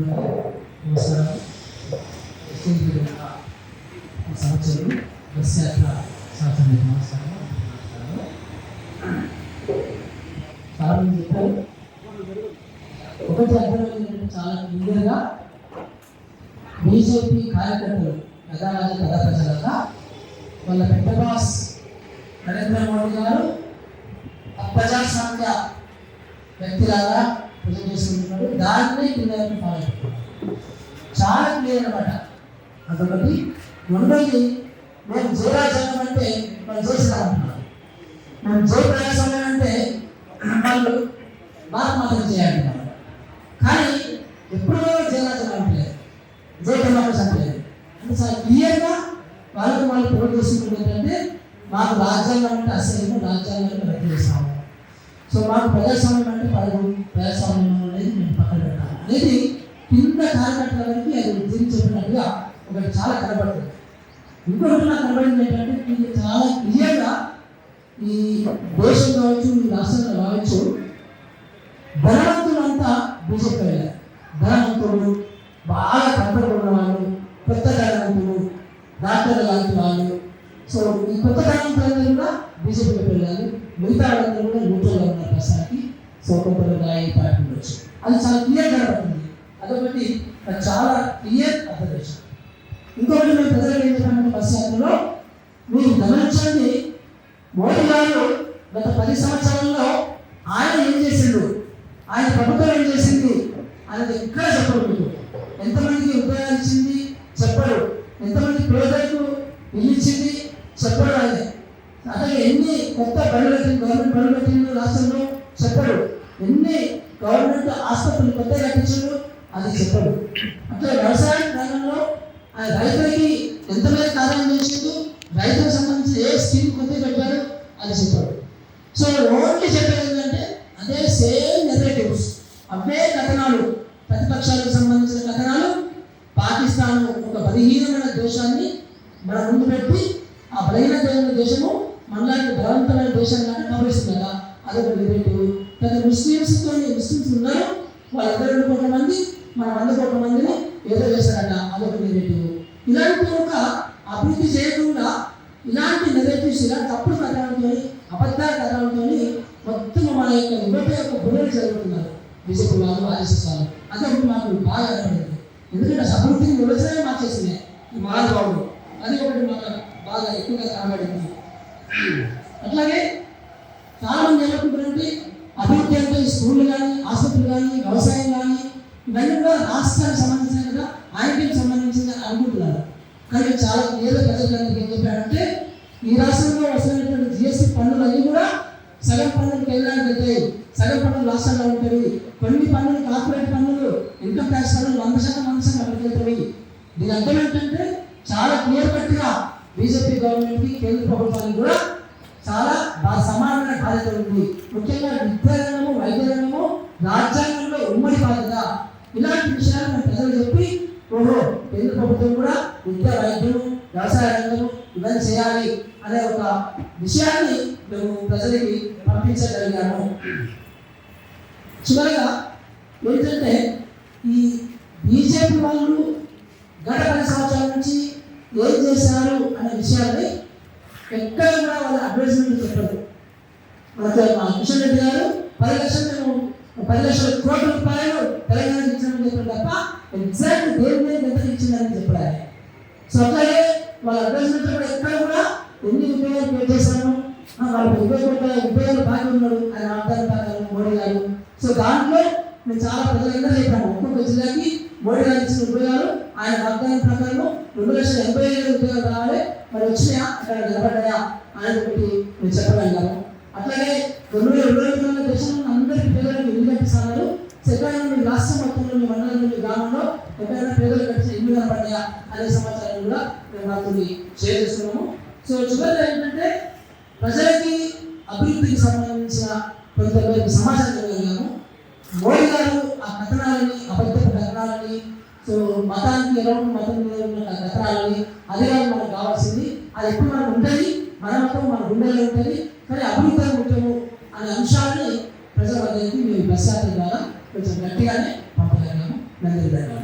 నమస్కారం. సంవత్సరం బస్ యాత్ర సంవత్సరం నమస్కారం. చాలా మంది చెప్పారు. ఒకటి అర్థమైందంటే చాలా క్లియర్గా బీజేపీ కార్యకర్తలు యథారాజ కథాప్రజలుగా వాళ్ళ పెద్ద బాస్ నరేంద్ర మోడీ గారు ప్రజాస్వామ్య వ్యక్తిలాగా ప్రజలు చేసుకుంటున్నారు. దాన్నే క్లియర్ ఫాలో అవుతున్నారు. చాలా క్లియర్ అనమాట. అదొకటి. రెండోది, మేము జయరాజ్యాంగం అంటే వాళ్ళు చేసినామంటున్నారు. మేము జయ ప్రజాస్వామ్యం అంటే వాళ్ళు భారతమాతం చేయాలంటున్నారు. కానీ ఎప్పుడో జయరాజ్యాంగం అంటలేదు, జయ డెమోక్రసీ అంటలేదు. అంటే చాలా క్లియర్గా వాళ్ళు ప్రొవైడ్ చేస్తున్నది ఏంటంటే మాకు రాజ్యాంగం అంటే అసలు రాజ్యాంగాన్ని రద్దు చేస్తాము. సో మాకు ప్రజాస్వామ్యం అంటే ప్రజాస్వామ్యం అనేది మేము పక్కన పెట్టాము అనేది కింద కార్యకర్తల వరకు అది ఉద్దేశించినట్టుగా ఒకటి చాలా కనబడుతుంది. ఇంకొకటి నాకు కనబడింది ఏంటంటే ఇది చాలా క్లియర్గా ఈ దేశం కావచ్చు, ఈ రాష్ట్రంలో కావచ్చు, ధనవంతులంతా బీజేపీ వెళ్ళారు. ధనవంతులు, బాగా కనపడుకున్న వాళ్ళు, కొత్త ధనవంతులు, డాక్టర్లు లాంటి వాళ్ళు. సో ఈ కొత్త ధనవంతులందరూ కూడా బీజేపీకి వెళ్ళాలి. మిగతా వాళ్ళందరూ కూడా న్యూట్రల్గా ఉన్నారు ప్రస్తుతానికి. సో కొంతమంది ఈ పార్టీ ఉండొచ్చు. అది చాలా క్లియర్ కనబడుతుంది. అదొకటి చాలా క్లియర్ అబ్జర్వేషన్. ఇంకొకటి మేము ప్రజలు ఏం చెప్పామంటే బస్ యాత్రలో మీరు గమనించండి, మోడీ గారు గత 10 సంవత్సరాల్లో ఆయన ఏం చేసిండు, ఆయన ప్రభుత్వం ఏం చేసింది అనేది ఎక్కడ చెప్పడు. మీకు ఎంతమందికి ఉద్యోగాలు ఇచ్చింది చెప్పడు, ఎంతమంది పేదలకు ఇల్లు ఇచ్చింది చెప్పడు. ఆయన అట్లాగే ఎన్ని కొత్త గవర్నమెంట్ బడులు పెట్టిండు రాష్ట్రంలో చెప్పడు, ఎన్ని గవర్నమెంట్ ఆసుపత్రులు కొత్త కట్టించాడు అది చెప్పడు. అట్లా వ్యవసాయ రంగంలో ఆయన రైతులకి ఎంతమంది కార్యం చేసిండు, రైతులకు సంబంధించి ఏ స్కీమ్ కొత్త పెట్టాడు అది చెప్పాడు. సో ఓన్లీ చెప్పేది ఏంటంటే అదే సేమ్ నెరేటివ్స్, అవే కథనాలు, ప్రతిపక్షాలకు సంబంధించిన కథనాలు. పాకిస్తాన్ ఒక బలహీనమైన దేశాన్ని మన ముందు పెట్టి ఆ బలహీనమైన దేశము మనలాంటి బలవంతమైన దేశంగానే గౌరవిస్తుంది కదా, అదొక నెరేటివ్. కానీ ముస్లిమ్స్ ఉన్నారు, వాళ్ళందరూ 2 కోట్ల మంది, మన 100 కోట్ల మందిని ఏదో చేశారట, అదొక నెరేటివ్. ఇలాంటి ఒక అభివృద్ధి చేయకుండా ఇలాంటి నెరేటివ్స్, ఇలాంటి తప్పుడు కథనాలతో, అబద్ధాల కథనాలతో మొత్తం మన యొక్క యువత యొక్క బుర్రలు చదువుతున్నారు బీజేపీ వాళ్ళు, ఆర్ఎస్ఎస్ వాళ్ళు. అదొకటి మాకు బాగా కనబడింది. ఎందుకంటే అభివృద్ధిని వివచనే మార్చేసింది ఈ మహానుభావుడు. అది ఒకటి మాకు బాగా ఎక్కువగా కనబడింది. అట్లాగే చాలామంది ఏమనుకుంటారంటే అభివృద్ధి అంటే స్కూళ్ళు కానీ, ఆసుపత్రులు కానీ, వ్యవసాయం కానీ ఇవన్నీ కూడా రాష్ట్రానికి సంబంధించిన కదా, ఆయనకి సంబంధించిన అనుకుంటున్నారు. కానీ చాలా క్లియర్గా ప్రజలందరికీ ఏం చెప్పారంటే ఈ రాష్ట్రంలో వస్తున్నటువంటి జిఎస్టీ పన్నులు అన్నీ కూడా సగం పన్నులు కేంద్రానికి వెళ్తాయి, సగం పన్నులు రాష్ట్రాల్లో ఉంటాయి. కొన్ని పన్నులు కార్పొరేట్ పన్నులు, ఇన్కమ్ ట్యాక్స్ పన్నులు 100% అక్కడికి వెళ్తాయి. దీని అర్థం ఏంటంటే చాలా క్లియర్ కట్గా బీజేపీ గవర్నమెంట్కి, కేంద్ర ప్రభుత్వానికి కూడా చాలా సమానమైన బాధ్యత ఉంది. ముఖ్యంగా విద్యారంగము, వైద్య రంగము రాజ్యాంగంలో ఉమ్మడి బాధ్యత. ఇలాంటి విషయాలు మేము ప్రజలు చెప్పి ఓహో కేంద్ర ప్రభుత్వం కూడా విద్య, వైద్యం, వ్యవసాయ రంగము ఇవన్నీ చేయాలి అనే ఒక విషయాన్ని మేము ప్రజలకి పంపించగలిగాము. చివరిగా ఏంటంటే ఈ బీజేపీ వాళ్ళు గత 10 సంవత్సరాల నుంచి ఏం చేశారు అనే విషయాన్ని ఎక్కడ కూడా వాళ్ళ అడ్వర్టైజ్మెంట్ చెప్పారు. మా కిషన్ రెడ్డి గారు 10 లక్షల కోట్ల రూపాయలు తెలంగాణకి ఇచ్చామని చెప్పారు తప్ప ఎగ్జాక్ట్ దేని మీద ఎంత ఇచ్చిందని చెప్పారు. సో అట్లాగే వాళ్ళ అడ్వర్టైజ్మెంట్ కూడా ఎక్కడ కూడా ఎన్ని ఉపయోగాలు పే చేశాను, వాళ్ళకి ఉపయోగాలు బాగా ఉన్నాడు ఆయన వాగ్దానం ప్రకారం మోడీ గారు. సో దాంట్లో మేము చాలా ప్రజలందరూ చెప్పాము, ఒక్కొక్క జిల్లాకి మోడీ గారు ఇచ్చిన ఉపయోగాలు ఆయన వాగ్దానం ప్రకారం 2,80,000 ఉద్యోగాలు రావాలి, మరి వచ్చినాయా, అక్కడ నిలబడ్డాయా అనేది ఒకటి మేము చెప్పగలిగాము. అట్లాగే 2022 దేశంలో అందరికీ పేదలకు ఇల్లు కట్టిస్తున్నారు. ఎక్కడైనా రాష్ట్రం మొత్తంలో మండలంలో గ్రామంలో ఎక్కడైనా పేదలు కట్టిన ఇల్లు కనబడ్డాయా అనే సమాచారం కూడా మేము మాకు షేర్ చేస్తున్నాము. సో చివరిలో ఏంటంటే ప్రజలకి అభివృద్ధికి సంబంధించిన కొంతమంది సమాచారం ఇవ్వగలిగాము. మోడీ గారు ఆ కథనాలని, అబద్ధపు కథనాలని, సో మతానికి ఎలా మతం మీద ఉన్న కథనాలని, అది కాదు మనకు కావాల్సింది. అది ఎప్పుడు మనకు ఉంటుంది, మన మతం మన గుండెల్లో ఉంటుంది. కానీ అభివృద్ధి ముఖ్యము అనే అంశాన్ని ప్రజల వద్దకి మేము బస్ యాత్ర ద్వారా కొంచెం గట్టిగానే పంపగలిగాము. నంది ధన్యవాదాలు.